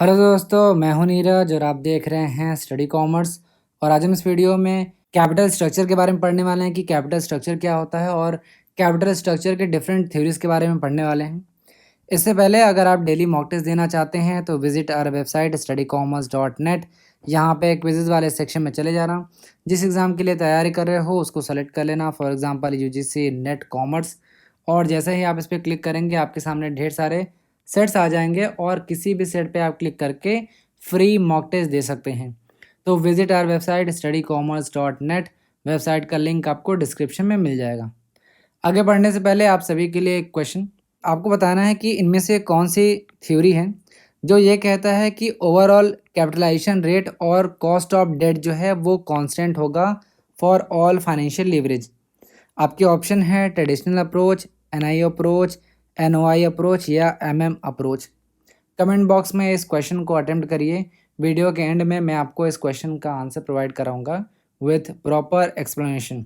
Hello दोस्तों, मैं हूं नीरज और आप देख रहे हैं स्टडी कॉमर्स। और आज हम इस वीडियो में कैपिटल स्ट्रक्चर के बारे में पढ़ने वाले हैं कि कैपिटल स्ट्रक्चर क्या होता है और कैपिटल स्ट्रक्चर के डिफरेंट थ्योरीज के बारे में पढ़ने वाले हैं। इससे पहले अगर आप डेली मॉक टेस्ट देना चाहते हैं तो विजिट आवर वेबसाइट studycommerce.net। यहाँ पे क्विज़ेज़ वाले सेक्शन में चले जाना। जिस एग्ज़ाम के लिए तैयारी कर रहे हो उसको सेलेक्ट कर लेना, for example UGC net commerce. और जैसे ही आप इस पर क्लिक करेंगे आपके सामने ढेर सारे सेट्स आ जाएंगे और किसी भी सेट पे आप क्लिक करके फ्री मॉक टेस्ट दे सकते हैं। तो visit our website studycommerce.net। Website का लिंक आपको डिस्क्रिप्शन में मिल जाएगा। आगे बढ़ने से पहले आप सभी के लिए एक क्वेश्चन। आपको बताना है कि इनमें से कौन सी थ्योरी है जो ये कहता है कि ओवरऑल कैपिटलाइजेशन रेट और कॉस्ट ऑफ डेट जो है वो कांस्टेंट होगा फॉर ऑल फाइनेंशियल लीवरेज। आपके ऑप्शन है traditional approach, NI approach, NOI approach या एमएम अप्रोच। कमेंट बॉक्स में इस क्वेश्चन को अटेम्प्ट करिए। वीडियो के एंड में मैं आपको इस क्वेश्चन का आंसर प्रोवाइड कराऊंगा विथ प्रॉपर एक्सप्लेनेशन।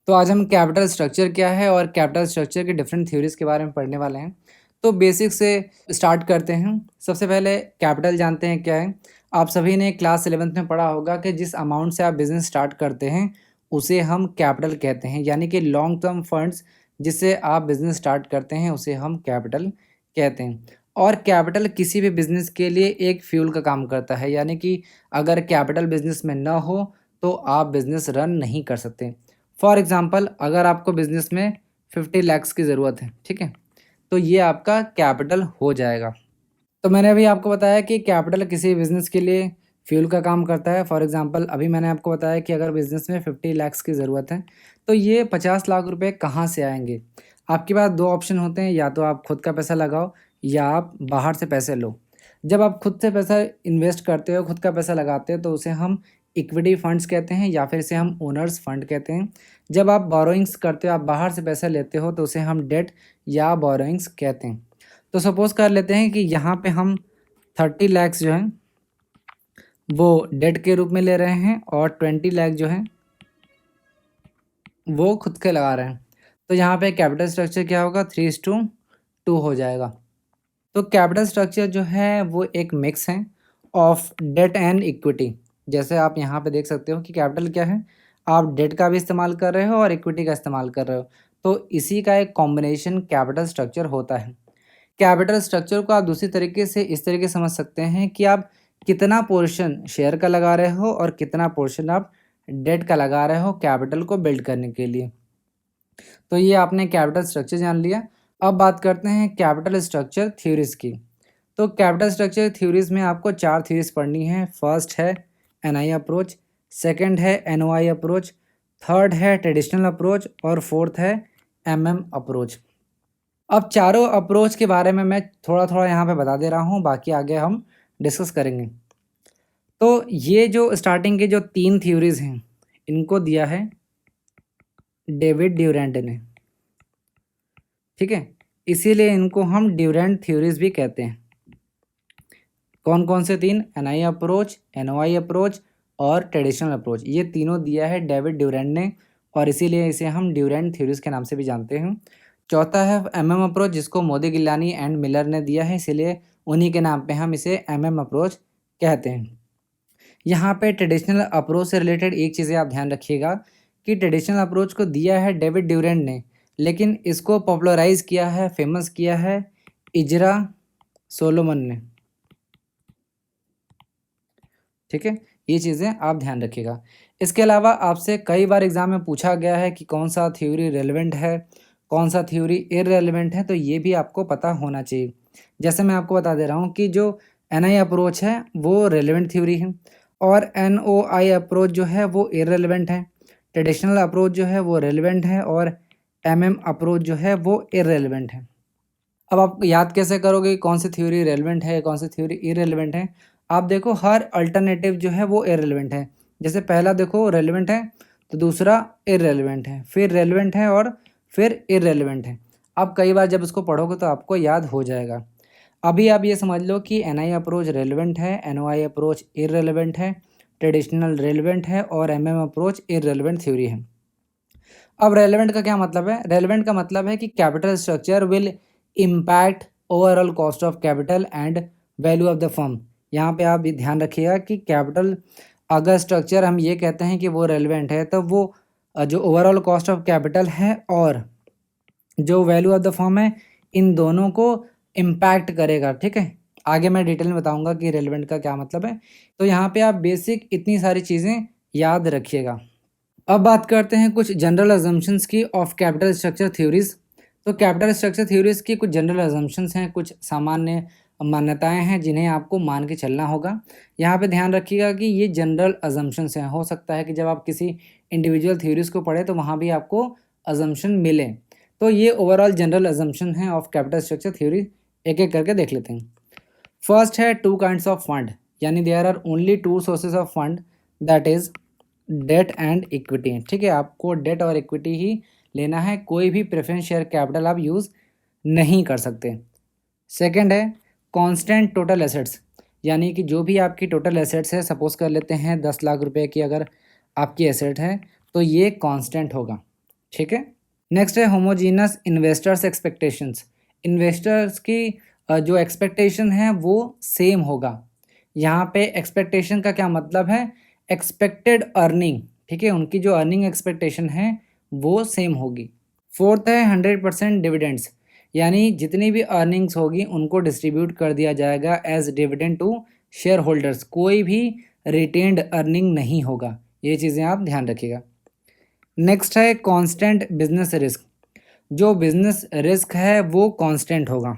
तो आज हम कैपिटल स्ट्रक्चर क्या है और कैपिटल स्ट्रक्चर के डिफरेंट थ्योरीज के बारे में पढ़ने वाले हैं। तो बेसिक से स्टार्ट करते हैं। सबसे पहले कैपिटल जानते हैं क्या है। आप सभी ने क्लास 11th में पढ़ा होगा कि जिस अमाउंट से आप बिजनेस स्टार्ट करते हैं उसे हम कैपिटल कहते हैं, यानी कि लॉन्ग टर्म फंड्स जिससे आप बिजनेस स्टार्ट करते हैं उसे हम कैपिटल कहते हैं। और कैपिटल किसी भी बिजनेस के लिए एक फ्यूल का काम करता है, यानी कि अगर कैपिटल बिजनेस में ना हो तो आप बिजनेस रन नहीं कर सकते। फॉर एग्ज़ाम्पल अगर आपको बिज़नेस में 50 लैक्स की ज़रूरत है, ठीक है, तो ये आपका कैपिटल हो जाएगा। तो मैंने अभी आपको बताया कि कैपिटल किसी बिज़नेस के लिए फ्यूल का काम करता है। फॉर एग्ज़ाम्पल अभी मैंने आपको बताया कि अगर बिज़नेस में 50 लैक्स की ज़रूरत है तो ये 50 लाख रुपए कहाँ से आएंगे। आपके पास दो ऑप्शन होते हैं, या तो आप खुद का पैसा लगाओ या आप बाहर से पैसे लो। जब आप खुद से पैसा इन्वेस्ट करते हो, खुद का पैसा लगाते हो, तो उसे हम इक्विटी फंड्स कहते हैं या फिर इसे हम ओनर्स फंड कहते हैं। जब आप बोरोइंग्स करते हो, आप बाहर से पैसा लेते हो, तो उसे हम डेट या बोरोइंग्स कहते हैं। तो सपोज़ कर लेते हैं कि यहाँ पे हम 30 लैक्स जो हैं वो डेट के रूप में ले रहे हैं और 20 लाख जो हैं वो खुद के लगा रहे हैं। तो यहाँ पे कैपिटल स्ट्रक्चर क्या होगा, 3:2 हो जाएगा। तो कैपिटल स्ट्रक्चर जो है वो एक मिक्स है ऑफ डेट एंड इक्विटी। जैसे आप यहाँ पे देख सकते हो कि कैपिटल क्या है, आप डेट का भी इस्तेमाल कर रहे हो और इक्विटी का इस्तेमाल कर रहे हो, तो इसी का एक कॉम्बिनेशन कैपिटल स्ट्रक्चर होता है। कैपिटल स्ट्रक्चर को आप दूसरी तरीके से इस तरीके समझ सकते हैं कि आप कितना पोर्शन शेयर का लगा रहे हो और कितना पोर्शन आप डेट का लगा रहे हो कैपिटल को बिल्ड करने के लिए। तो ये आपने कैपिटल स्ट्रक्चर जान लिया। अब बात करते हैं कैपिटल स्ट्रक्चर थ्योरीज की। तो कैपिटल स्ट्रक्चर थ्योरीज में आपको 4 थ्योरीज पढ़नी है। फर्स्ट है एनआई अप्रोच, सेकंड है एनओआई अप्रोच, थर्ड है ट्रेडिशनल अप्रोच और फोर्थ है एमएम अप्रोच। अब चारों अप्रोच के बारे में मैं थोड़ा थोड़ा यहाँ पे बता दे रहा हूँ, बाकी आगे हम डिस्कस करेंगे। तो ये जो स्टार्टिंग के जो 3 थ्योरीज हैं इनको दिया है डेविड ड्यूरेंट ने, ठीक है, इसीलिए इनको हम ड्यूरेंट थ्योरीज भी कहते हैं। कौन कौन से 3? एनआई अप्रोच, एनओआई अप्रोच और ट्रेडिशनल अप्रोच। ये तीनों दिया है डेविड ड्यूरेंट ने और इसीलिए इसे हम ड्यूरेंट थ्योरीज के नाम से भी जानते हैं। चौथा है एमएम अप्रोच, जिसको मोदी गिलानी एंड मिलर ने दिया है, इसीलिए उन्हीं के नाम पे हम इसे एमएम अप्रोच कहते हैं। यहाँ पे ट्रेडिशनल अप्रोच से रिलेटेड एक चीज़ें आप ध्यान रखिएगा कि ट्रेडिशनल अप्रोच को दिया है डेविड ड्यूरेंट ने, लेकिन इसको पॉपुलराइज किया है, फेमस किया है इजरा सोलोमन ने, ठीक है। ये चीज़ें आप ध्यान रखिएगा। इसके अलावा आपसे कई बार एग्जाम में पूछा गया है कि कौन सा थ्योरी रेलेवेंट है, कौन सा थ्योरी इररेलेवेंट है, तो ये भी आपको पता होना चाहिए। जैसे मैं आपको बता दे रहा हूँ कि जो एनआई अप्रोच है वो रेलेवेंट थ्योरी है और एनओआई अप्रोच जो है वो इररेलेवेंट है, ट्रेडिशनल अप्रोच जो है वो रेलेवेंट है और एमएम अप्रोच जो है वो इररेलेवेंट है। अब आप याद कैसे करोगे कि कौन सी थ्योरी रेलेवेंट है, कौन सी थ्योरी इररेलेवेंट है? आप देखो हर अल्टरनेटिव जो है वो इररेलेवेंट है। जैसे पहला देखो रेलेवेंट है, तो दूसरा इररेलेवेंट है, फिर रेलेवेंट है और फिर इररेलेवेंट है। अब कई बार जब इसको पढ़ोगे तो आपको याद हो जाएगा। अभी आप ये समझ लो कि एनआई अप्रोच रेलेवेंट है, एनओआई अप्रोच इररेलेवेंट है, ट्रेडिशनल रेलेवेंट है और एमएम अप्रोच इररेलेवेंट थ्योरी है। अब रेलेवेंट का क्या मतलब है? रेलेवेंट का मतलब है कि capital structure will impact overall cost of capital and value of the firm. यहाँ पे आप ये ध्यान रखिएगा कि कैपिटल अगर स्ट्रक्चर हम ये कहते हैं कि वो रेलिवेंट है, तो वो जो ओवरऑल कॉस्ट ऑफ कैपिटल है और जो वैल्यू ऑफ द फर्म है, इन दोनों को इम्पैक्ट करेगा। ठीक है, आगे मैं डिटेल में बताऊंगा कि रेलिवेंट का क्या मतलब है। तो यहाँ पे आप बेसिक इतनी सारी चीज़ें याद रखिएगा। अब बात करते हैं कुछ जनरल अजम्पशंस की ऑफ कैपिटल स्ट्रक्चर थ्योरीज। तो कैपिटल स्ट्रक्चर थ्योरीज की कुछ जनरल अजम्पशंस हैं, कुछ सामान्य मान्यताएं हैं जिन्हें आपको मान के चलना होगा। यहाँ पे ध्यान रखिएगा कि ये जनरल अजम्पशंस हैं। हो सकता है कि जब आप किसी इंडिविजुअल थ्योरीज को पढ़ें तो वहाँ भी आपको अजम्पशन मिले। तो ये ओवरऑल जनरल अजम्पशन है ऑफ कैपिटल स्ट्रक्चर थ्योरी। एक एक करके देख लेते हैं। फर्स्ट है टू काइंड्स ऑफ फंड, यानी there are only two sources of fund, that is debt and equity. ठीक है, आपको डेट और इक्विटी ही लेना है, कोई भी प्रेफरेंस शेयर कैपिटल आप यूज़ नहीं कर सकते। सेकंड है कांस्टेंट टोटल एसेट्स, यानी कि जो भी आपकी टोटल एसेट्स है, सपोज कर लेते हैं 10 लाख रुपए की अगर आपकी एसेट है तो ये कांस्टेंट होगा। ठीक है। नेक्स्ट है होमोजीनस इन्वेस्टर्स एक्सपेक्टेशंस, इन्वेस्टर्स की जो एक्सपेक्टेशन है वो सेम होगा। यहाँ पे एक्सपेक्टेशन का क्या मतलब है, एक्सपेक्टेड अर्निंग। ठीक है, उनकी जो अर्निंग एक्सपेक्टेशन है वो सेम होगी। फोर्थ है 100% डिविडेंड्स, यानी जितनी भी अर्निंग्स होगी उनको डिस्ट्रीब्यूट कर दिया जाएगा as dividend to share holders, कोई भी रिटेन्ड अर्निंग नहीं होगा। ये चीज़ें आप ध्यान रखिएगा। नेक्स्ट है कांस्टेंट बिजनेस रिस्क, जो बिजनेस रिस्क है वो कांस्टेंट होगा,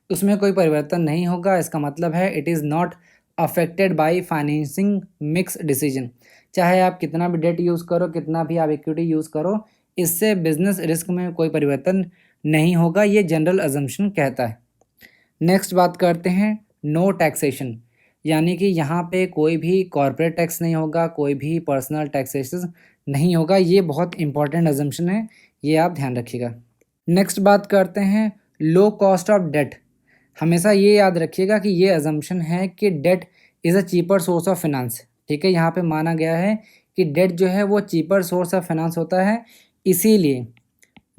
उसमें कोई परिवर्तन नहीं होगा। इसका मतलब है it is not affected by financing mix decision, चाहे आप कितना भी डेट यूज़ करो, कितना भी आप इक्विटी यूज़ करो, इससे बिजनेस रिस्क में कोई परिवर्तन नहीं होगा। ये जनरल अजम्पशन कहता है। नेक्स्ट बात करते हैं नो टैक्सेशन, यानी कि यहाँ पे कोई भी कॉर्पोरेट टैक्स नहीं होगा, कोई भी पर्सनल टैक्सेशन नहीं होगा। ये बहुत इंपॉर्टेंट अजम्पशन है, ये आप ध्यान रखिएगा। नेक्स्ट बात करते हैं लो कॉस्ट ऑफ डेट। हमेशा ये याद रखिएगा कि ये अजम्पशन है कि date is a cheaper source of finance. ठीक है, यहाँ पे माना गया है कि डेट जो है वो चीपर सोर्स ऑफ फाइनेंस होता है, इसीलिए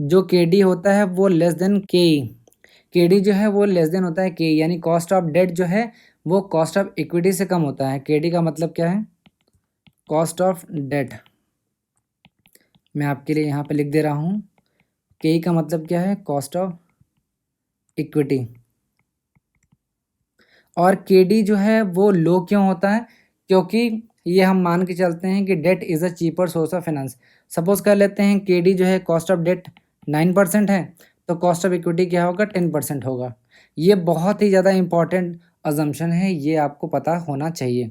जो केडी होता है वो लेस देन केई, केडी जो है वो लेस देन होता है केई, यानी कॉस्ट ऑफ डेट जो है वो कॉस्ट ऑफ इक्विटी से कम होता है। केडी का मतलब क्या है, कॉस्ट ऑफ डेट। मैं आपके लिए यहाँ पे लिख दे रहा हूँ, केई का मतलब क्या है, कॉस्ट ऑफ इक्विटी। और केडी जो है वो लो क्यों होता है, क्योंकि ये हम मान के चलते हैं कि date is a cheaper source of finance. Suppose कर लेते हैं केडी जो है कॉस्ट ऑफ डेट 9% है, तो कॉस्ट ऑफ इक्विटी क्या होगा, 10% होगा। ये बहुत ही ज़्यादा इंपॉर्टेंट अजम्पशन है, ये आपको पता होना चाहिए।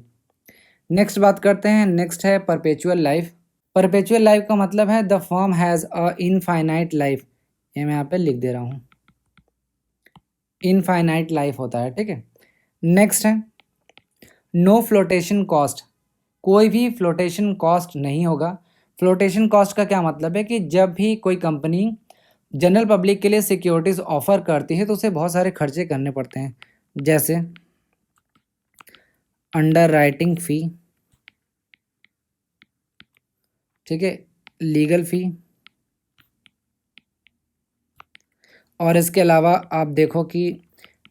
नेक्स्ट बात करते हैं, नेक्स्ट है परपेचुअल लाइफ। परपेचुअल लाइफ का मतलब है the firm has a infinite life, ये मैं यहाँ पे लिख दे रहा हूँ, इनफाइनाइट लाइफ होता है। ठीक है। नेक्स्ट है नो फ्लोटेशन कॉस्ट, कोई भी फ्लोटेशन कॉस्ट नहीं होगा। फ्लोटेशन कॉस्ट का क्या मतलब है कि जब भी कोई कंपनी जनरल पब्लिक के लिए सिक्योरिटीज़ ऑफर करती है तो उसे बहुत सारे खर्चे करने पड़ते हैं, जैसे अंडर राइटिंग फ़ी, ठीक है, लीगल फ़ी, और इसके अलावा आप देखो कि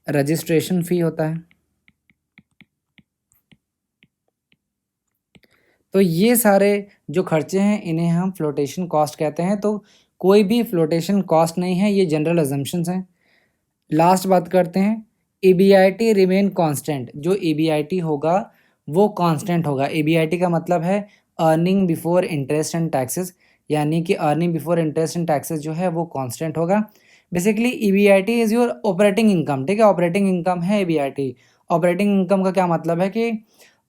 रजिस्ट्रेशन फ़ी होता है। तो ये सारे जो खर्चे हैं इन्हें हम फ्लोटेशन कॉस्ट कहते हैं। तो कोई भी फ्लोटेशन कॉस्ट नहीं है, ये जनरल अजम्पशंस हैं। लास्ट बात करते हैं ईबीआईटी रिमेन कांस्टेंट, जो ईबीआईटी होगा वो कांस्टेंट होगा। ईबीआईटी का मतलब है earning before interest and taxes, यानी कि earning before interest and taxes जो है वो कांस्टेंट होगा। Basically EBIT is your operating income. ठीक है, ऑपरेटिंग इनकम है ईबीआईटी। ऑपरेटिंग इनकम का क्या मतलब है कि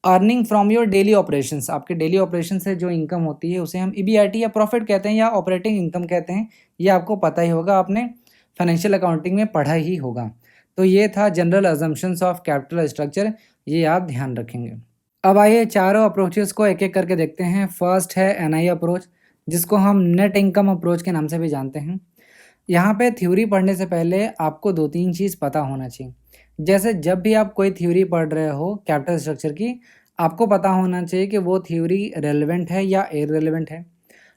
earning from your daily operations, आपके डेली ऑपरेशन से जो इनकम होती है उसे हम ईबीआईटी या प्रॉफिट कहते हैं या ऑपरेटिंग इनकम कहते हैं। ये आपको पता ही होगा, आपने फाइनेंशियल अकाउंटिंग में पढ़ा ही होगा। तो ये था general assumptions of capital structure, ये आप ध्यान रखेंगे। अब आइए चारों अप्रोचेस को एक एक करके देखते हैं। फर्स्ट है एनआई अप्रोच, जिसको हम नेट इनकम अप्रोच के नाम से भी जानते हैं। यहाँ पे थ्योरी पढ़ने से पहले आपको 2-3 चीज़ पता होना चाहिए। जैसे जब भी आप कोई थ्योरी पढ़ रहे हो कैपिटल स्ट्रक्चर की, आपको पता होना चाहिए कि वो थ्योरी रेलेवेंट है या इररेलेवेंट है।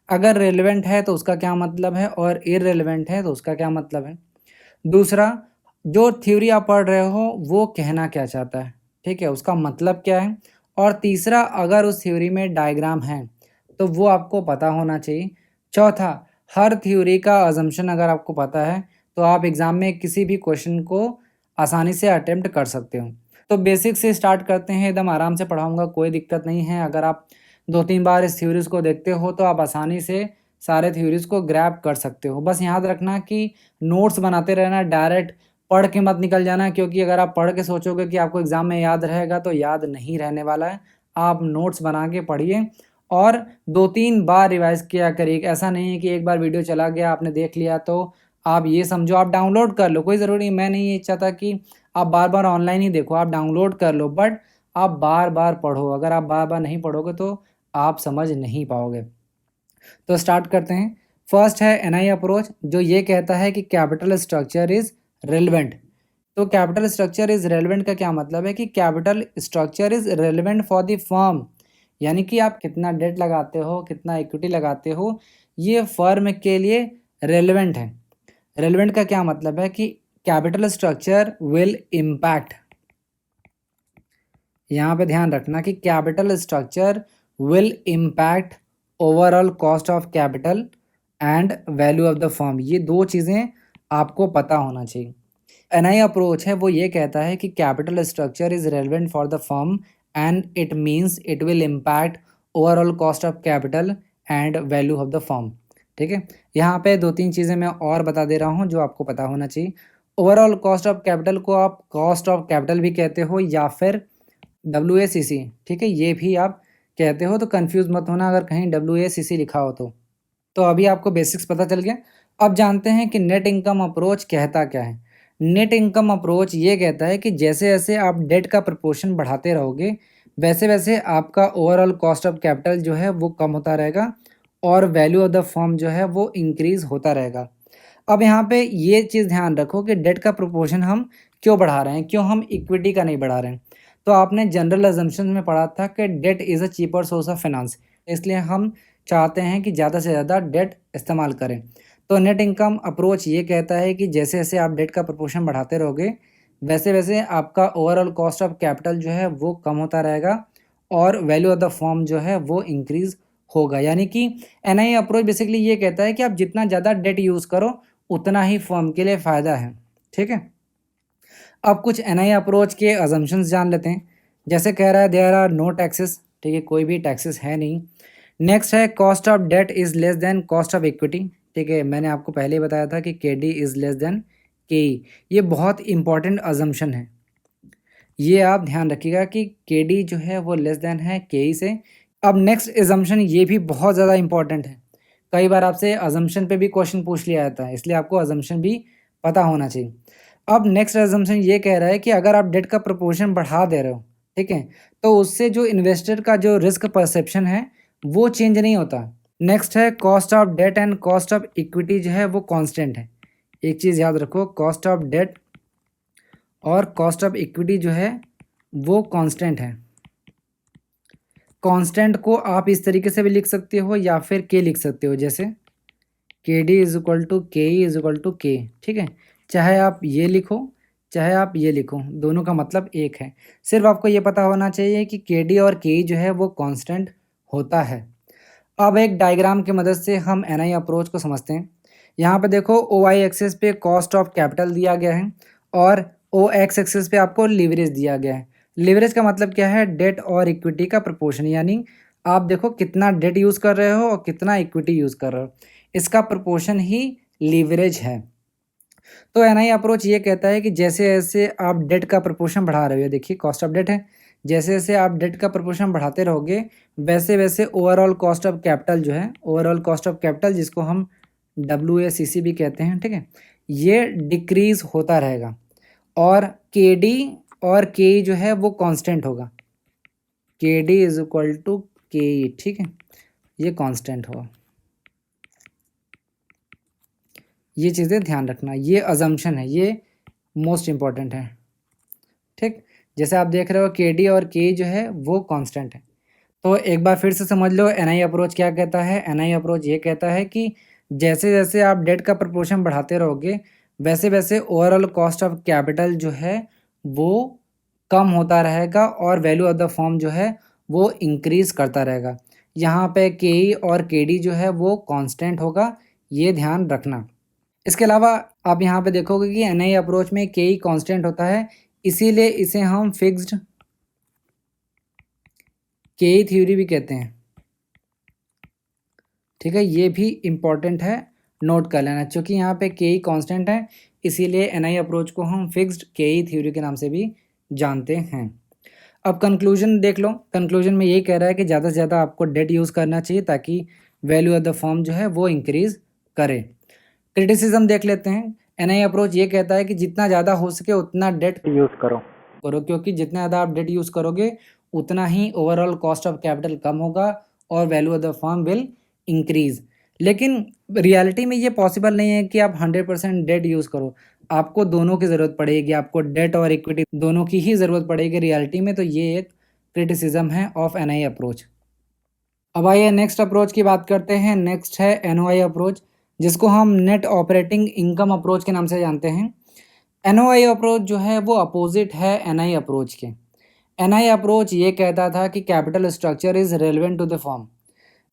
अगर रेलेवेंट है तो उसका क्या मतलब है और इररेलेवेंट है तो उसका क्या मतलब है। दूसरा, जो थ्योरी आप पढ़ रहे हो वो कहना क्या चाहता है, ठीक है, उसका मतलब क्या है। और तीसरा, अगर उस थ्योरी में डायग्राम है तो वो आपको पता होना चाहिए। चौथा, हर थ्योरी का अजम्पशन अगर आपको पता है तो आप एग्ज़ाम में किसी भी क्वेश्चन को आसानी से अटेम्प्ट कर सकते हो। तो बेसिक से स्टार्ट करते हैं, एकदम आराम से पढ़ाऊँगा, कोई दिक्कत नहीं है। अगर आप 2-3 बार इस थ्योरीज़ को देखते हो तो आप आसानी से सारे थ्योरीज़ को ग्रैब कर सकते हो। बस याद रखना कि नोट्स बनाते रहना, डायरेक्ट पढ़ के मत निकल जाना, क्योंकि अगर आप पढ़ के सोचोगे कि आपको एग्ज़ाम में याद रहेगा तो याद नहीं रहने वाला है। आप नोट्स बना के पढ़िए और 2-3 बार रिवाइज़ किया करिए। ऐसा नहीं है कि एक बार वीडियो चला गया, आपने देख लिया तो आप ये समझो आप डाउनलोड कर लो, कोई ज़रूरी मैं नहीं ये चाहता कि आप बार-बार ऑनलाइन ही देखो, आप डाउनलोड कर लो, बट आप बार-बार पढ़ो। अगर आप बार-बार नहीं पढ़ोगे तो आप समझ नहीं पाओगे। तो स्टार्ट करते हैं। फर्स्ट है एनआई अप्रोच, जो ये कहता है कि कैपिटल स्ट्रक्चर इज़ रेलेवेंट। तो कैपिटल स्ट्रक्चर इज़ रेलेवेंट का क्या मतलब है कि capital structure is relevant for the firm, यानी कि आप कितना डेट लगाते हो, कितना इक्विटी लगाते हो, ये फर्म के लिए रेलेवेंट है। रेलेवेंट का क्या मतलब है कि कैपिटल स्ट्रक्चर विल इम्पैक्ट, यहाँ पे ध्यान रखना कि capital structure will impact overall cost of capital and value of the firm. ये दो चीज़ें आपको पता होना चाहिए। एनआई अप्रोच है वो ये कहता है कि capital structure is relevant for the firm and it means it will impact overall cost of capital and value of the firm. ठीक है, यहाँ पे 2-3 चीज़ें मैं और बता दे रहा हूँ जो आपको पता होना चाहिए। ओवरऑल कॉस्ट ऑफ कैपिटल को आप कॉस्ट ऑफ कैपिटल भी कहते हो या फिर WACC, ठीक है, ये भी आप कहते हो, तो कंफ्यूज मत होना अगर कहीं WACC लिखा हो तो अभी आपको बेसिक्स पता चल गया। अब जानते हैं कि नेट इनकम अप्रोच कहता क्या है। नेट इनकम अप्रोच ये कहता है कि जैसे जैसे आप डेट का प्रपोर्शन बढ़ाते रहोगे वैसे वैसे आपका ओवरऑल कॉस्ट ऑफ कैपिटल जो है वो कम होता रहेगा और वैल्यू ऑफ द फर्म जो है वो इंक्रीज़ होता रहेगा। अब यहाँ पे ये चीज़ ध्यान रखो कि डेट का प्रोपोर्शन हम क्यों बढ़ा रहे हैं, क्यों हम इक्विटी का नहीं बढ़ा रहे हैं। तो आपने जनरल अजम्पशन में पढ़ा था कि date is a cheaper source of finance, इसलिए हम चाहते हैं कि ज़्यादा से ज़्यादा डेट इस्तेमाल करें। तो नेट इनकम अप्रोच ये कहता है कि जैसे जैसे आप डेट का प्रोपोर्शन बढ़ाते रहोगे वैसे वैसे आपका ओवरऑल कॉस्ट ऑफ कैपिटल जो है वो कम होता रहेगा और वैल्यू ऑफ द फर्म जो है वो इंक्रीज़ होगा। यानी कि एनआई अप्रोच बेसिकली ये कहता है कि आप जितना ज़्यादा डेट यूज़ करो उतना ही फर्म के लिए फ़ायदा है। ठीक है, अब कुछ एनआई अप्रोच के अजम्पशंस जान लेते हैं। जैसे कह रहा है देयर आर नो टैक्सेस, ठीक है, कोई भी टैक्सेस है नहीं। नेक्स्ट है cost of that is less then cost of equity, ठीक है, मैंने आपको पहले ही बताया था कि KD is less than KE। ये बहुत इंपॉर्टेंट अजम्पशन है, ये आप ध्यान रखिएगा कि KD जो है वो लेस देन है KE से। अब नेक्स्ट अजम्पशन ये भी बहुत ज़्यादा इंपॉर्टेंट है, कई बार आपसे अजम्पशन पे भी क्वेश्चन पूछ लिया जाता है, इसलिए आपको अजम्पशन भी पता होना चाहिए। अब नेक्स्ट अजम्पशन ये कह रहा है कि अगर आप डेट का प्रपोर्शन बढ़ा दे रहे हो, ठीक है, तो उससे जो इन्वेस्टर का जो रिस्क परसेप्शन है वो चेंज नहीं होता। नेक्स्ट है cost of debt and cost of equity जो है वो कांस्टेंट है। एक चीज़ याद रखो, कॉस्ट ऑफ डेट और कॉस्ट ऑफ इक्विटी जो है वो कांस्टेंट है। कांस्टेंट को आप इस तरीके से भी लिख सकते हो या फिर के लिख सकते हो, जैसे KD is equal to KE is equal to K, ठीक है, चाहे आप ये लिखो चाहे आप ये लिखो, दोनों का मतलब एक है। सिर्फ आपको ये पता होना चाहिए कि KD और KE जो है वो कांस्टेंट होता है। अब एक डायग्राम की मदद से हम एनआई अप्रोच को समझते हैं। यहाँ पे देखो OY एक्सिस पे कॉस्ट ऑफ कैपिटल दिया गया है और OX एक्सिस पे आपको लीवरेज दिया गया है। लीवरेज का मतलब क्या है, डेट और इक्विटी का प्रपोर्शन, यानी आप देखो कितना डेट यूज़ कर रहे हो और कितना इक्विटी यूज़ कर रहे हो, इसका प्रपोर्शन ही लीवरेज है। तो एनआई अप्रोच ये कहता है कि जैसे जैसे आप डेट का प्रपोर्शन बढ़ा रहे हो, देखिए कॉस्ट ऑफ डेट है, जैसे जैसे आप डेट का प्रपोर्शन बढ़ाते रहोगे वैसे वैसे ओवरऑल कॉस्ट ऑफ कैपिटल जो है, ओवरऑल कॉस्ट ऑफ कैपिटल जिसको हम WACC भी कहते हैं, ठीक है, ये डिक्रीज़ होता रहेगा और KD और KE जो है वो कांस्टेंट होगा। KD is equal to KE, ठीक है, ये कांस्टेंट होगा। ये चीज़ें ध्यान रखना, ये अजम्पशन है, ये मोस्ट इम्पॉर्टेंट है। ठीक, जैसे आप देख रहे हो KD और KE जो है वो कांस्टेंट है। तो एक बार फिर से समझ लो एनआई अप्रोच क्या कहता है। एनआई अप्रोच ये कहता है कि जैसे जैसे आप डेट का प्रपोर्शन बढ़ाते रहोगे वैसे वैसे ओवरऑल कॉस्ट ऑफ कैपिटल जो है वो कम होता रहेगा और वैल्यू ऑफ द फर्म जो है वो इंक्रीज करता रहेगा। यहाँ पे के ई और के डी जो है वो कांस्टेंट होगा, ये ध्यान रखना। इसके अलावा आप यहाँ पे देखोगे कि एन आई अप्रोच में के ई कांस्टेंट होता है, इसीलिए इसे हम फिक्स्ड के ई थ्योरी भी कहते हैं। ठीक है, ये भी इम्पॉर्टेंट है, नोट कर लेना। क्योंकि यहाँ पे के ई कांस्टेंट है, इसीलिए एन आई अप्रोच को हम फिक्स्ड के ई थ्योरी के नाम से भी जानते हैं। अब कंक्लूजन देख लो। कंक्लूजन में यही कह रहा है कि ज़्यादा से ज़्यादा आपको डेट यूज़ करना चाहिए ताकि वैल्यू ऑफ द फर्म जो है वो इंक्रीज़ करे। क्रिटिसिज्म देख लेते हैं। एन आई अप्रोच ये कहता है कि जितना ज़्यादा हो सके उतना डेट यूज़ करो, क्योंकि जितना ज़्यादा आप डेट यूज़ करोगे उतना ही ओवरऑल कॉस्ट ऑफ कैपिटल कम होगा और value of the firm will increase. लेकिन रियलिटी में ये पॉसिबल नहीं है कि आप 100% डेट यूज़ करो, आपको दोनों की ज़रूरत पड़ेगी, आपको डेट और इक्विटी दोनों की ही ज़रूरत पड़ेगी रियलिटी में। तो ये एक क्रिटिसिज्म है ऑफ एन आई अप्रोच। अब आइए नेक्स्ट अप्रोच की बात करते हैं। नेक्स्ट है एन ओ आई अप्रोच, जिसको हम नेट ऑपरेटिंग इनकम अप्रोच के नाम से जानते हैं। एन ओ आई अप्रोच जो है वो अपोजिट है एन आई अप्रोच के। एन आई अप्रोच ये कहता था कि capital structure is relevant to the firm,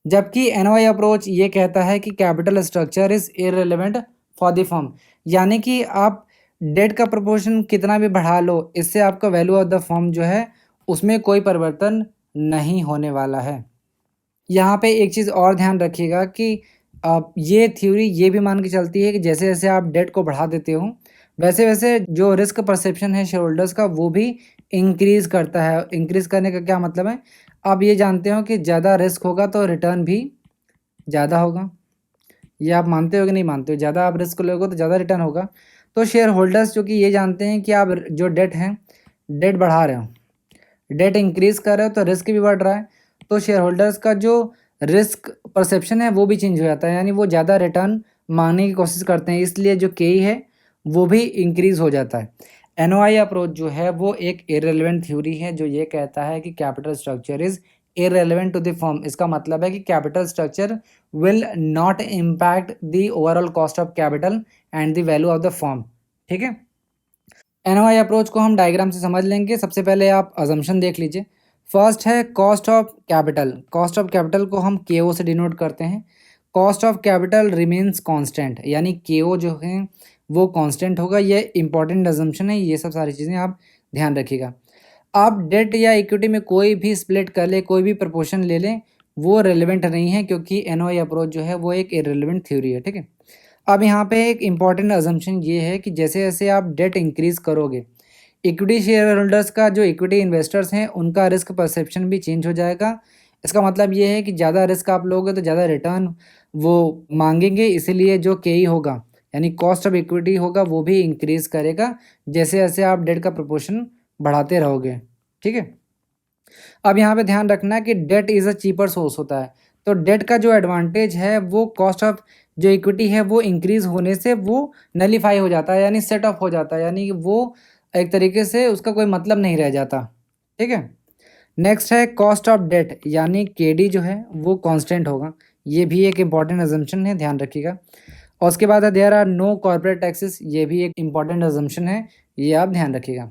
जबकि एन ओ आई अप्रोच ये कहता है कि capital structure is irrelevant for the firm. यानी कि आप डेट का प्रोपोर्शन कितना भी बढ़ा लो, इससे आपका वैल्यू ऑफ द फर्म जो है उसमें कोई परिवर्तन नहीं होने वाला है। यहाँ पे एक चीज़ और ध्यान रखिएगा कि ये थ्योरी ये भी मान के चलती है कि जैसे जैसे आप डेट को बढ़ा देते हो वैसे वैसे जो रिस्क परसेप्शन है शेयर होल्डर्स का वो भी इंक्रीज़ करता है। इंक्रीज़ करने का क्या मतलब है, आप ये जानते हो कि ज़्यादा रिस्क होगा तो रिटर्न भी ज़्यादा होगा। ये आप मानते हो कि नहीं मानते हो? ज़्यादा आप रिस्क लोगे तो ज़्यादा रिटर्न होगा। तो शेयर होल्डर्स जो कि ये जानते हैं कि आप जो डेट है, डेट बढ़ा रहे हो, डेट इंक्रीज़ कर रहे हो तो रिस्क भी बढ़ रहा है, तो शेयर होल्डर्स का जो रिस्क परसेप्शन है वो भी चेंज हो जाता है, यानी वो ज़्यादा रिटर्न मांगने की कोशिश करते हैं, इसलिए जो के है वो भी इंक्रीज़ हो जाता है। एन ओ आई अप्रोच जो है वो एक इररिलेवेंट थ्योरी है जो ये कहता है कि capital structure is irrelevant to the firm. इसका मतलब है कि capital structure will not impact the overall cost of capital and the value of the firm. ठीक है, एन ओ आई अप्रोच को हम डायग्राम से समझ लेंगे। सबसे पहले आप अजम्पशन देख लीजिए। फर्स्ट है cost of capital. Cost of capital को हम के ओ से डिनोट करते हैं। Cost of capital remains constant, यानी के ओ जो है वो कांस्टेंट होगा। ये इंपॉर्टेंट अजम्पशन है, ये सब सारी चीज़ें आप ध्यान रखिएगा। आप डेट या इक्विटी में कोई भी स्प्लिट कर ले, कोई भी प्रपोर्शन ले लें, वो रेलिवेंट नहीं है क्योंकि एन ओ आई अप्रोच जो है वो एक इररिलेवेंट थ्योरी है। ठीक है, अब यहाँ पे एक इम्पॉर्टेंट अजम्पशन ये है कि जैसे जैसे आप डेट इंक्रीज़ करोगे, इक्विटी शेयर होल्डर्स का जो इक्विटी इन्वेस्टर्स हैं उनका रिस्क परसेप्शन भी चेंज हो जाएगा। इसका मतलब ये है कि ज़्यादा रिस्क आप लोगे तो ज़्यादा रिटर्न वो मांगेंगे, इसीलिए जो के ई होगा यानी कॉस्ट ऑफ इक्विटी होगा वो भी इंक्रीज़ करेगा जैसे जैसे आप डेट का प्रपोर्शन बढ़ाते रहोगे। ठीक है, अब यहाँ पे ध्यान रखना है कि date is a cheaper source होता है, तो डेट का जो एडवांटेज है वो कॉस्ट ऑफ जो इक्विटी है वो इंक्रीज़ होने से वो नलीफाई हो जाता है, यानी सेट ऑफ हो जाता है, यानी कि वो एक तरीके से उसका कोई मतलब नहीं रह जाता। ठीक है, नेक्स्ट है कॉस्ट ऑफ डेट, यानी के डी जो है वो कांस्टेंट होगा। ये भी एक इम्पॉर्टेंट अजम्पशन है, ध्यान रखिएगा। और उसके बाद है there are no corporate taxes, ये भी एक इम्पॉर्टेंट अजम्पशन है, ये आप ध्यान रखिएगा।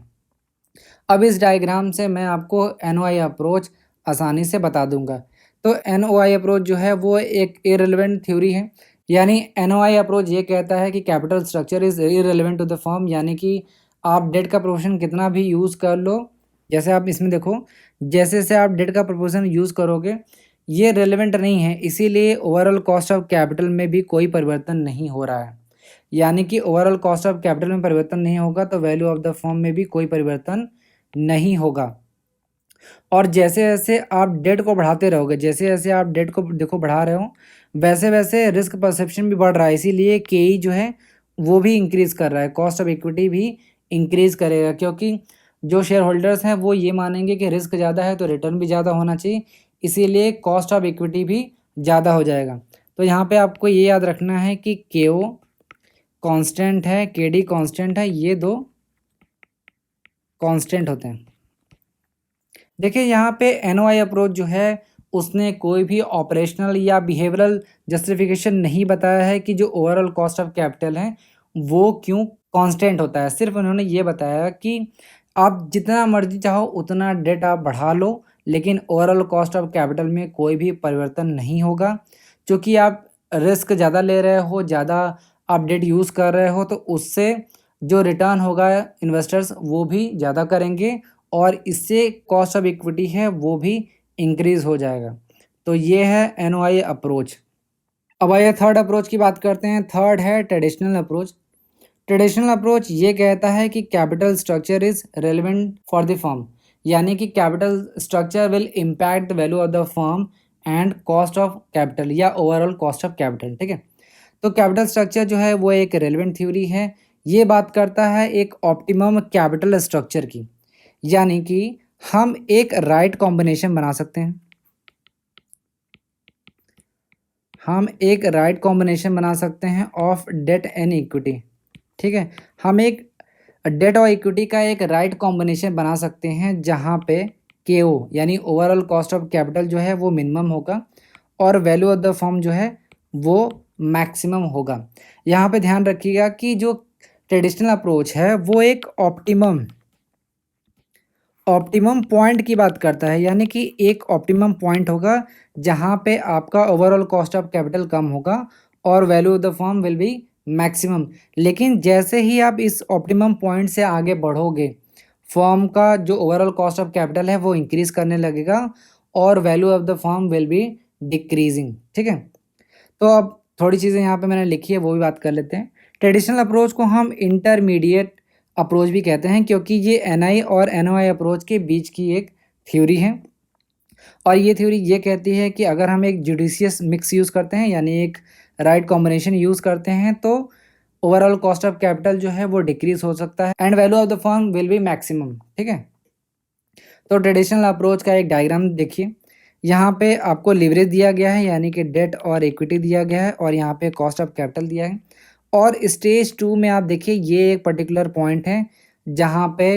अब इस डायग्राम से मैं आपको एन ओ आई अप्रोच आसानी से बता दूंगा। तो एन ओ आई अप्रोच जो है वो एक इररिलेवेंट थ्योरी है, यानी एन ओ आई अप्रोच ये कहता है कि capital structure is irrelevant to the firm, यानी कि आप डेट का प्रोपोर्शन कितना भी यूज़ कर लो। जैसे आप इसमें देखो, जैसे जैसे आप डेट का प्रोपोर्शन यूज़ करोगे ये रेलेवेंट नहीं है, इसीलिए ओवरऑल कॉस्ट ऑफ कैपिटल में भी कोई परिवर्तन नहीं हो रहा है। यानी कि ओवरऑल कॉस्ट ऑफ कैपिटल में परिवर्तन नहीं होगा तो वैल्यू ऑफ द फर्म में भी कोई परिवर्तन नहीं होगा। और जैसे जैसे आप डेट को बढ़ाते रहोगे, जैसे जैसे आप डेट को देखो बढ़ा रहे हो, वैसे वैसे रिस्क परसेप्शन भी बढ़ रहा है, इसीलिए के ई जो है वो भी इंक्रीज़ कर रहा है, कॉस्ट ऑफ इक्विटी भी इंक्रीज़ करेगा, क्योंकि जो शेयर होल्डर्स हैं वो ये मानेंगे कि रिस्क ज़्यादा है तो रिटर्न भी ज़्यादा होना चाहिए, इसीलिए कॉस्ट ऑफ इक्विटी भी ज़्यादा हो जाएगा। तो यहाँ पे आपको ये याद रखना है कि के ओ कांस्टेंट है, के डी कांस्टेंट है, ये दो कांस्टेंट होते हैं। देखिए यहाँ पे एन ओ आई अप्रोच जो है उसने कोई भी ऑपरेशनल या बिहेवियरल जस्टिफिकेशन नहीं बताया है कि जो ओवरऑल कॉस्ट ऑफ कैपिटल है वो क्यों कांस्टेंट होता है। सिर्फ उन्होंने ये बताया कि आप जितना मर्जी चाहो उतना डेट आप बढ़ा लो, लेकिन ओवरऑल कॉस्ट ऑफ कैपिटल में कोई भी परिवर्तन नहीं होगा, क्योंकि आप रिस्क ज़्यादा ले रहे हो, ज़्यादा आप डेट यूज़ कर रहे हो, तो उससे जो रिटर्न होगा इन्वेस्टर्स वो भी ज़्यादा करेंगे और इससे कॉस्ट ऑफ इक्विटी है वो भी इंक्रीज़ हो जाएगा। तो ये है एनओआई अप्रोच। अब आइए थर्ड अप्रोच की बात करते हैं। थर्ड है ट्रेडिशनल अप्रोच। ट्रेडिशनल अप्रोच ये कहता है कि capital structure is relevant for the firm, यानी कि capital structure will impact the value of the firm and cost of capital या ओवरऑल कॉस्ट ऑफ कैपिटल। ठीक है, तो कैपिटल स्ट्रक्चर जो है वो एक रेलिवेंट थ्योरी है। ये बात करता है एक ऑप्टिमम कैपिटल स्ट्रक्चर की, यानी कि हम एक राइट कॉम्बिनेशन बना सकते हैं। हम एक राइट कॉम्बिनेशन बना सकते हैं ऑफ डेट एंड इक्विटी। ठीक है, हम एक डेट और इक्विटी का एक राइट कॉम्बिनेशन बना सकते हैं जहाँ पे केओ यानी ओवरऑल कॉस्ट ऑफ कैपिटल जो है वो मिनिमम होगा और वैल्यू ऑफ द फर्म जो है वो मैक्सिमम होगा। यहाँ पे ध्यान रखिएगा कि जो ट्रेडिशनल अप्रोच है वो एक ऑप्टिमम पॉइंट की बात करता है, यानी कि एक ऑप्टिमम पॉइंट होगा जहाँ पे आपका ओवरऑल कॉस्ट ऑफ कैपिटल कम होगा और value of the firm will be maximum. लेकिन जैसे ही आप इस ऑप्टिमम पॉइंट से आगे बढ़ोगे, फर्म का जो ओवरऑल कॉस्ट ऑफ कैपिटल है वो इंक्रीज करने लगेगा और value of the firm will be decreasing. ठीक है, तो अब थोड़ी चीज़ें यहाँ पे मैंने लिखी है वो भी बात कर लेते हैं। ट्रेडिशनल अप्रोच को हम इंटरमीडिएट अप्रोच भी कहते हैं, क्योंकि ये एनआई और एनओआई अप्रोच के बीच की एक थ्योरी है और ये थ्योरी ये कहती है कि अगर हम एक जुडिशियस मिक्स यूज़ करते हैं, यानी एक राइट कॉम्बिनेशन यूज़ करते हैं, तो ओवरऑल कॉस्ट ऑफ कैपिटल जो है वो डिक्रीज हो सकता है and value of the firm will be maximum. ठीक है, तो ट्रेडिशनल अप्रोच का एक डायग्राम देखिए। यहाँ पे आपको लिवरेज दिया गया है, यानी कि डेट और इक्विटी दिया गया है, और यहाँ पे कॉस्ट ऑफ कैपिटल दिया है। और स्टेज 2 में आप देखिए ये एक पर्टिकुलर पॉइंट है जहाँ पे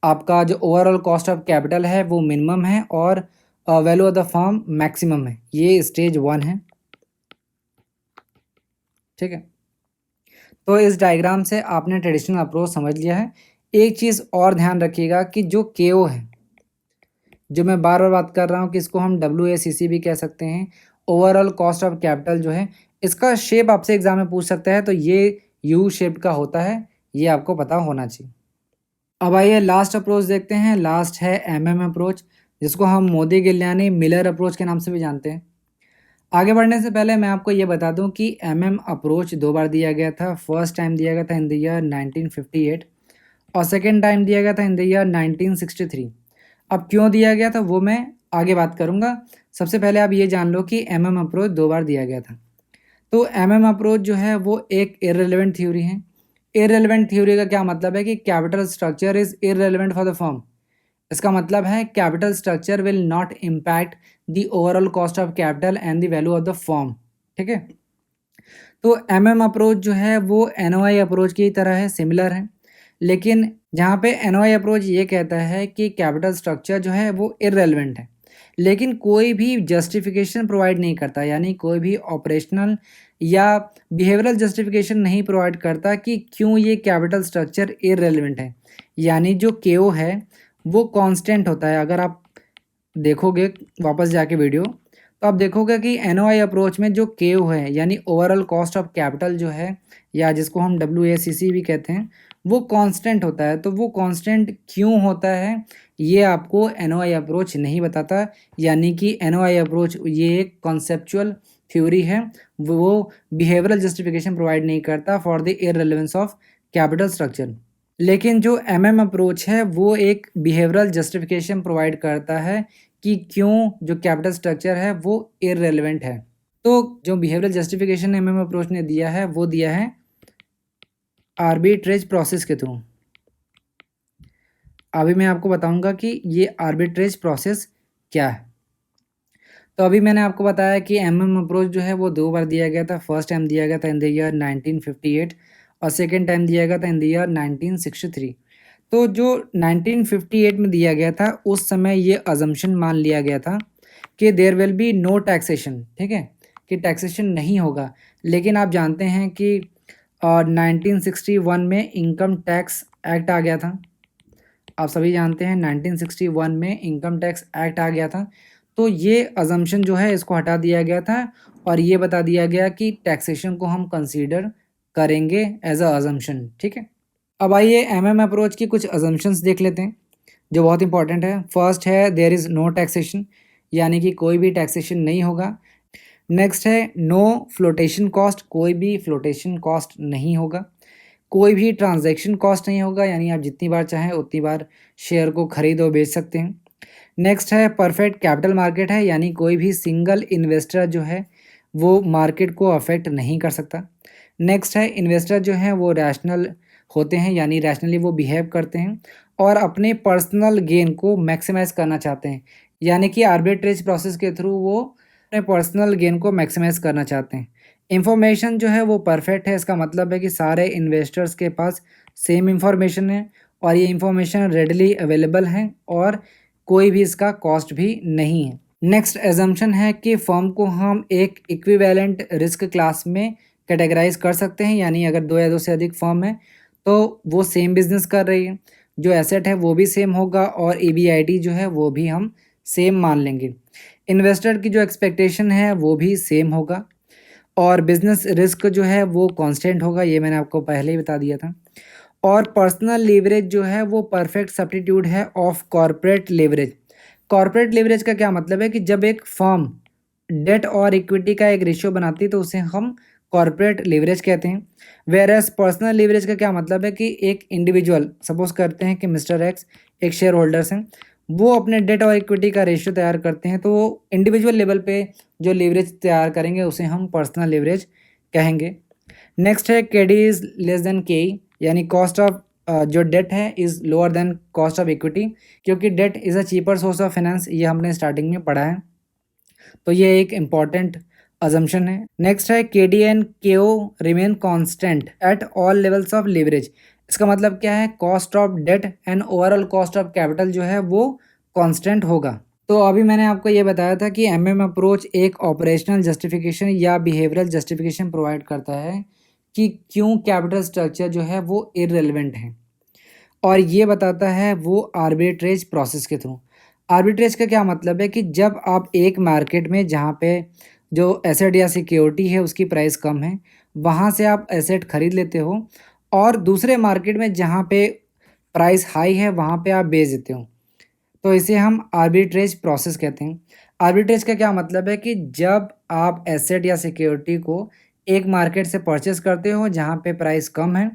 आपका जो ओवरऑल कॉस्ट ऑफ कैपिटल है वो मिनिमम है और value of the firm maximum है। ये स्टेज 1 है। ठीक है, तो इस डायग्राम से आपने ट्रेडिशनल अप्रोच समझ लिया है। एक चीज़ और ध्यान रखिएगा कि जो केओ है, जो मैं बार बार बात कर रहा हूँ कि इसको हम WACC भी कह सकते हैं, ओवरऑल कॉस्ट ऑफ कैपिटल जो है, इसका शेप आपसे एग्जाम में पूछ सकता है, तो ये यू शेप का होता है, ये आपको पता होना चाहिए। अब आइए लास्ट अप्रोच देखते हैं। लास्ट है MM अप्रोच, जिसको हम मोदी गिलानी मिलर अप्रोच के नाम से भी जानते हैं। आगे बढ़ने से पहले मैं आपको ये बता दूं कि MM अप्रोच 2 बार दिया गया था। फर्स्ट टाइम दिया गया था इन द ईयर 1958 और सेकेंड टाइम दिया गया था इन द ईयर 1963। अब क्यों दिया गया था वो मैं आगे बात करूँगा। सबसे पहले आप ये जान लो कि MM अप्रोच 2 बार दिया गया था। तो MM अप्रोच जो है वो एक इररिलेवेंट थ्योरी है। इररिलेवेंट थ्योरी का क्या मतलब है कि capital structure is irrelevant for the firm. इसका मतलब है capital structure will not impact the overall cost of capital and the value of the firm. ठीक है, तो MM अप्रोच जो है वो NOI अप्रोच की तरह है, सिमिलर है। लेकिन जहाँ पे NOI अप्रोच ये कहता है कि कैपिटल स्ट्रक्चर जो है वो इररेलेवेंट है, लेकिन कोई भी जस्टिफिकेशन प्रोवाइड नहीं करता, यानी कोई भी ऑपरेशनल या बिहेवियरल जस्टिफिकेशन नहीं प्रोवाइड करता कि क्यों ये कैपिटल स्ट्रक्चर इररेलेवेंट है। यानी जो केओ है वो कांस्टेंट होता है। अगर आप देखोगे वापस जाके वीडियो, तो आप देखोगे कि NOI अप्रोच में जो केओ है यानी ओवरऑल कॉस्ट ऑफ कैपिटल जो है, या जिसको हम WACC भी कहते हैं, वो कांस्टेंट होता है। तो वो कांस्टेंट क्यों होता है ये आपको NOI अप्रोच नहीं बताता, यानी कि NOI अप्रोच ये एक कॉन्सेप्चुअल थ्योरी है, वो बिहेवियरल जस्टिफिकेशन प्रोवाइड नहीं करता for the इररिलेवेंस of capital structure. लेकिन जो MM अप्रोच है वो एक बिहेवियरल जस्टिफिकेशन प्रोवाइड करता है कि क्यों जो कैपिटल स्ट्रक्चर है वो इररेलेवेंट है। तो जो बिहेवियरल जस्टिफिकेशन MM अप्रोच ने दिया है वो दिया है आर्बिट्रेज प्रोसेस के थ्रू। अभी मैं आपको बताऊंगा कि ये आर्बिट्रेज प्रोसेस क्या है। तो अभी मैंने आपको बताया कि MM अप्रोच जो है वो 2 बार दिया गया था। फर्स्ट टाइम दिया गया था इन द ईयर 1958 और सेकेंड टाइम दिया गया था इन द ईयर 1963। तो जो 1958 में दिया गया था उस समय ये अजम्पशन मान लिया गया था कि there will be no taxation. ठीक है, कि टैक्सेशन नहीं होगा। लेकिन आप जानते हैं कि और 1961 में इनकम टैक्स एक्ट आ गया था। आप सभी जानते हैं 1961 में इनकम टैक्स एक्ट आ गया था। तो ये अजम्पशन जो है इसको हटा दिया गया था और ये बता दिया गया कि टैक्सेशन को हम कंसीडर करेंगे एज अ अजम्पशन। ठीक है, अब आइए एमएम अप्रोच की कुछ अजम्पशंस देख लेते हैं जो बहुत इंपॉर्टेंट है। फर्स्ट है देयर इज़ नो टैक्सेशन, यानी कि कोई भी टैक्सेशन नहीं होगा। नेक्स्ट है नो फ्लोटेशन कॉस्ट, कोई भी फ्लोटेशन कॉस्ट नहीं होगा। कोई भी ट्रांजैक्शन कॉस्ट नहीं होगा, यानी आप जितनी बार चाहें उतनी बार शेयर को खरीद और बेच सकते हैं। नेक्स्ट है परफेक्ट कैपिटल मार्केट है, यानी कोई भी सिंगल इन्वेस्टर जो है वो मार्केट को अफेक्ट नहीं कर सकता। नेक्स्ट है इन्वेस्टर जो है वो रैशनल होते हैं, यानी रैशनली वो बिहेव करते हैं और अपने पर्सनल गेन को मैक्सिमाइज करना चाहते हैं, यानी कि आर्बिट्रेज प्रोसेस के थ्रू वो अपने पर्सनल गेन को मैक्सिमाइज करना चाहते हैं। इंफॉर्मेशन जो है वो परफेक्ट है, इसका मतलब है कि सारे इन्वेस्टर्स के पास सेम इंफॉर्मेशन है और ये इंफॉर्मेशन रेडली अवेलेबल है और कोई भी इसका कॉस्ट भी नहीं है। नेक्स्ट एजम्पशन है कि फर्म को हम एक इक्विवेलेंट रिस्क क्लास में कैटेगराइज कर सकते हैं, यानी अगर दो या दो से अधिक फर्म है तो वो सेम बिजनेस कर रही है, जो एसेट है वो भी सेम होगा और EBIT जो है वो भी हम सेम मान लेंगे। इन्वेस्टर की जो एक्सपेक्टेशन है वो भी सेम होगा और बिजनेस रिस्क जो है वो कांस्टेंट होगा, ये मैंने आपको पहले ही बता दिया था। और पर्सनल लीवरेज जो है वो परफेक्ट सब्स्टिट्यूट है of corporate leverage. Corporate leverage का क्या मतलब है कि जब एक फर्म डेट और इक्विटी का एक रेशियो बनाती है तो उसे हम कॉर्पोरेट लीवरेज कहते हैं। वेयर एज पर्सनल लीवरेज का क्या मतलब है कि एक इंडिविजुअल, सपोज करते हैं कि मिस्टर एक्स एक शेयर होल्डर्स हैं, वो अपने डेट और इक्विटी का रेशियो तैयार करते हैं, तो वो इंडिविजुअल लेवल पे जो लीवरेज तैयार करेंगे उसे हम पर्सनल लीवरेज कहेंगे। नेक्स्ट है KD is less than KE, यानी कॉस्ट ऑफ जो डेट है is lower than cost of equity, क्योंकि debt is a cheaper source of finance, ये हमने स्टार्टिंग में पढ़ा है, तो ये एक इम्पॉर्टेंट अजम्पशन है। नेक्स्ट है KD and KO remain constant at all levels of leverage. इसका मतलब क्या है, cost of debt and overall cost of capital जो है वो कांस्टेंट होगा। तो अभी मैंने आपको ये बताया था कि MM अप्रोच एक ऑपरेशनल जस्टिफिकेशन या बिहेवियरल जस्टिफिकेशन प्रोवाइड करता है कि क्यों कैपिटल स्ट्रक्चर जो है वो इररिलेवेंट है, और ये बताता है वो आर्बिट्रेज प्रोसेस के थ्रू। आर्बिट्रेज का क्या मतलब है कि जब आप एक मार्केट में जहाँ पे जो एसेट या सिक्योरिटी है उसकी प्राइस कम है, वहाँ से आप एसेट खरीद लेते हो और दूसरे मार्केट में जहाँ पे प्राइस हाई है वहाँ पे आप बेच देते हो, तो इसे हम आर्बिट्रेज प्रोसेस कहते हैं। आर्बिट्रेज का क्या मतलब है कि जब आप एसेट या सिक्योरिटी को एक मार्केट से परचेस करते हो जहाँ पे प्राइस कम है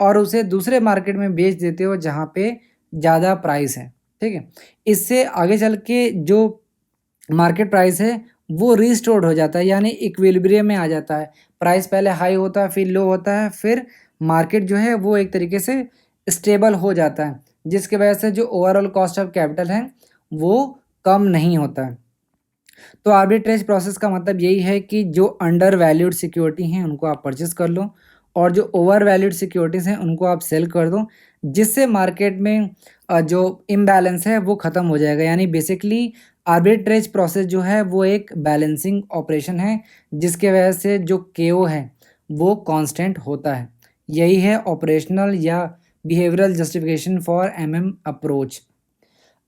और उसे दूसरे मार्केट में बेच देते हो जहाँ पे ज़्यादा प्राइस है। ठीक है, इससे आगे चल के जो मार्केट प्राइस है वो रिस्टोर्ड हो जाता है, यानी इक्विलिब्रियम में आ जाता है। प्राइस पहले हाई होता है, फिर लो होता है, फिर मार्केट जो है वो एक तरीके से स्टेबल हो जाता है, जिसकी वजह से जो ओवरऑल कॉस्ट ऑफ कैपिटल है वो कम नहीं होता है। तो आर्बिट्रेज प्रोसेस का मतलब यही है कि जो अंडर वैल्यूड सिक्योरिटी हैं उनको आप परचेस कर लो और जो ओवर वैल्यूड सिक्योरिटीज़ हैं उनको आप सेल कर दो, जिससे मार्केट में जो इम्बैलेंस है वो ख़त्म हो जाएगा। यानी बेसिकली आर्बिट्रेज प्रोसेस जो है वो एक बैलेंसिंग ऑपरेशन है, जिसके वजह से जो KO है वो कांस्टेंट होता है। यही है ऑपरेशनल या behavioural justification for MM approach.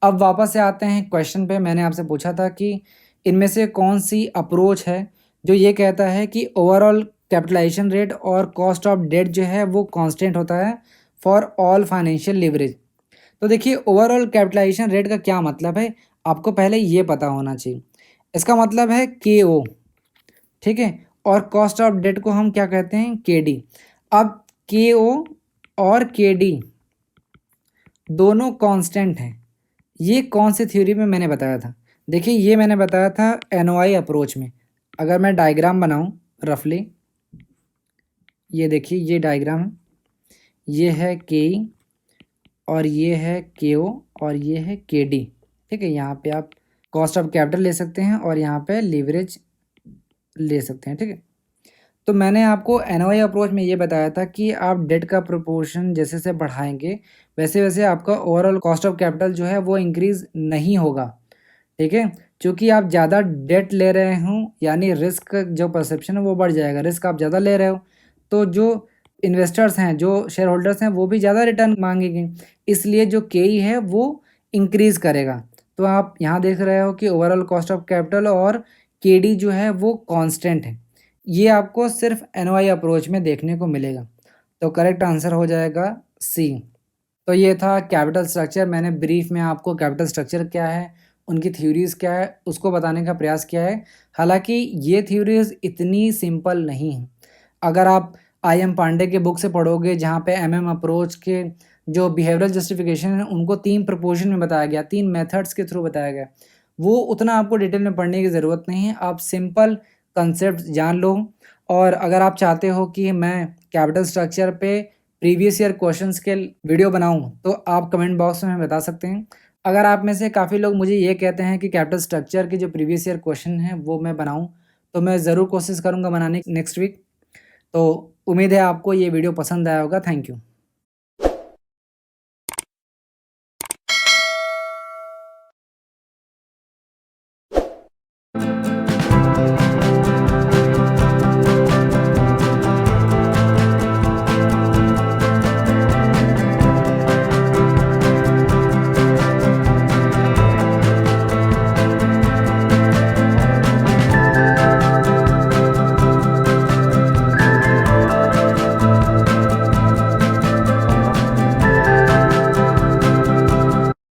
अब वापस से आते हैं क्वेश्चन पे। मैंने आपसे पूछा था कि इनमें से कौन सी अप्रोच है जो ये कहता है कि ओवरऑल कैपिटलाइजेशन रेट और कॉस्ट ऑफ डेट जो है वो कांस्टेंट होता है फॉर ऑल फाइनेंशियल लीवरेज। तो देखिए ओवरऑल कैपिटलाइजेशन रेट का क्या मतलब है, आपको पहले ये पता होना चाहिए। इसका मतलब है KO, ठीक है, और कॉस्ट ऑफ डेट को हम क्या कहते हैं, KD। अब KO और KD दोनों कांस्टेंट हैं, ये कौन सी थ्योरी में मैंने बताया था। देखिए ये मैंने बताया था NOI अप्रोच में। अगर मैं डायग्राम बनाऊं रफली, ये देखिए ये डायग्राम है, ये है KE और ये है KO और ये है KD। ठीक है, यहाँ पे आप कॉस्ट ऑफ कैपिटल ले सकते हैं और यहाँ पे लीवरेज ले सकते हैं। ठीक है, तो मैंने आपको NOI अप्रोच में ये बताया था कि आप डेट का प्रोपोर्शन जैसे जैसे बढ़ाएंगे वैसे वैसे आपका ओवरऑल कॉस्ट ऑफ कैपिटल जो है वो इंक्रीज़ नहीं होगा। ठीक है, क्योंकि आप ज़्यादा डेट ले रहे हो यानी रिस्क जो परसेप्शन है वो बढ़ जाएगा। रिस्क आप ज़्यादा ले रहे हो तो जो इन्वेस्टर्स हैं, जो शेयर होल्डर्स हैं, वो भी ज़्यादा रिटर्न मांगेंगे, इसलिए जो केई है वो इंक्रीज़ करेगा। तो आप यहाँ देख रहे हो कि ओवरऑल कॉस्ट ऑफ कैपिटल और केडी जो है वो कांस्टेंट है। ये आपको सिर्फ एनओआई अप्रोच में देखने को मिलेगा। तो करेक्ट आंसर हो जाएगा सी। तो ये था कैपिटल स्ट्रक्चर। मैंने ब्रीफ में आपको कैपिटल स्ट्रक्चर क्या है, उनकी थ्योरीज़ क्या है, उसको बताने का प्रयास किया है। हालांकि ये थ्योरीज़ इतनी सिंपल नहीं हैं। अगर आप आई.एम. पांडे के बुक से पढ़ोगे, जहाँ पे एम.एम. अप्रोच के जो बिहेवियरल जस्टिफिकेशन है, उनको 3 प्रोपोर्शन में बताया गया, 3 मेथड्स के थ्रू बताया गया। वो उतना आपको डिटेल में पढ़ने की ज़रूरत नहीं है। आप सिंपल कंसेप्ट जान लो। और अगर आप चाहते हो कि मैं कैपिटल स्ट्रक्चर पे प्रीवियस ईयर क्वेश्चंस के वीडियो बनाऊं, तो आप कमेंट बॉक्स में हमें बता सकते हैं। अगर आप में से काफ़ी लोग मुझे ये कहते हैं कि कैपिटल स्ट्रक्चर के जो प्रीवियस ईयर क्वेश्चन हैं वो मैं बनाऊं, तो मैं ज़रूर कोशिश करूंगा बनाने की नेक्स्ट वीक। तो उम्मीद है आपको ये वीडियो पसंद आया होगा। Thank you.